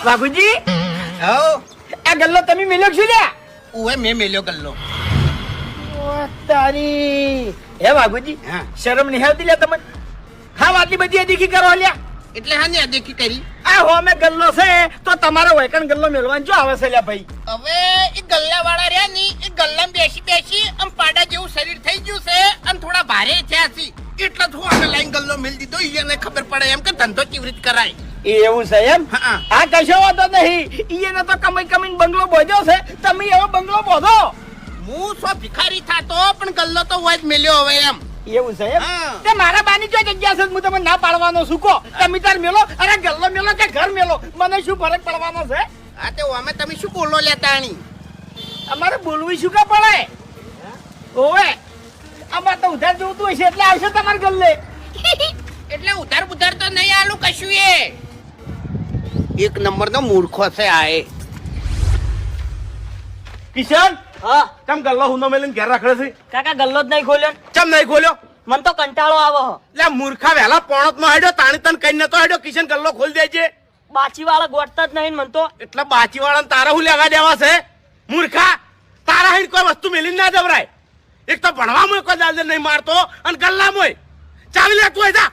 બાબુજી હો આ ગલ્લો તમે મેલ્યો છો લ્યા ઓએ મેં મેલ્યો ગલ્લો. તારી હે બાબુજી હા. શરમ નહીં આવતી લ્યા તમને હા આટલી બધી અધીકી કરો લ્યા એટલે હા ને દેખી કરી. આ હો મે ગલ્લો છે તો તમારો વૈકણ ગલ્લો મેળવાનું જો આવે છે લ્યા ભાઈ હવે એ ગલ્લા વાળા રહ્યા ની એ ગલ્લામાં બેસી બેસી આમ પાડા જેવું શરીર થઈ ગયું છે અને થોડા ભારે થયા છે એટલે જ હું આગળ લાઈન ગલ્લો મેલ દીધો. એને ખબર પડે એમ કે ધંધો કેવી રીતે કરાય. એવું છે એમ હા. આ કશો વાંધો નહીં એને તો કમીને બંગલો બોધ્યો છે તમે એવો બંગલો બોધો હું સો ભિખારી થાતો પણ ગલ્લો તો હોય જ મેલ્યો હવે એમ. એવું છે એમ હા. તે મારા બાની જો જગ્યા છે હું તમને ના પાડવાનો છું કો તમે તાર મેલો અરે ગલ્લો મેલો કે ઘર મેલો મને શું ફરક પડવાનો છે હા તે અમે તમે શું બોલો લેતાણી. અમારે બોલવું શું કા પડે ઓવે અમાર તો ઉધાર જોતું હશે એટલે આવશે તમારે ગલ્લે એટલે ઉધાર બુધાર તો નહીં આલું કશું એ. એક નંબર નો મૂર્ખો છે આ એ. કિશન હા તમ ગલ્લો હુનો મેલીને ઘેર રાખડે છે કાકા ગલ્લો જ નહીં ખોલ્યો ને. ચમ નહીં ખોલ્યો મને તો કંટાળો આવે હ. એટલે મૂર્ખા વહેલા પોણત માં હેડ્યો તાણી તન કઈ નતો હેડ્યો કિશન ગલ્લો ખોલી દેજે બાચી વાળા ગોઠતા જ નહીં ને મન તો. એટલે બાચી વાળા તારા હું લેવા દેવા છે મૂર્ખા તારા હિન કોઈ વસ્તુ મેલી ના જવરાય એક તો ભણવામાં કોઈ દાદર નહીં મારતો અને ગલ્લામાં ચાવી લેતું હોય જા